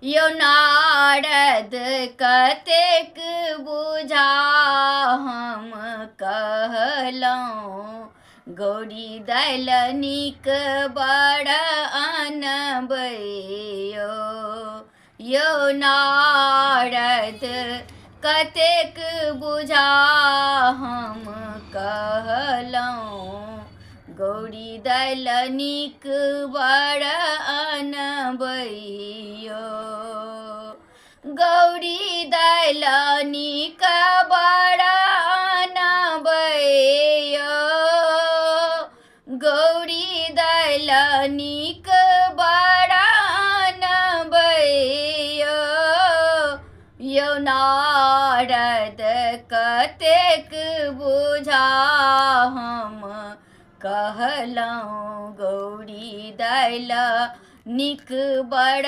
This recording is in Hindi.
यो नारद कतेक बुझा हम कहलहुँ गौरी दैल नीक बड़ अनबैयो। यो नारद कतेक बुझा हम कहलहुँ गौरी दैल नीक बड़ अनबैयो। गौरी दैल नीक बड़ अनबैयो। गौरी दैल नीक बड़ अनबैयो। यो नारद कतेक बुझा हम कहलहुँ गौरी दैल नीक बड़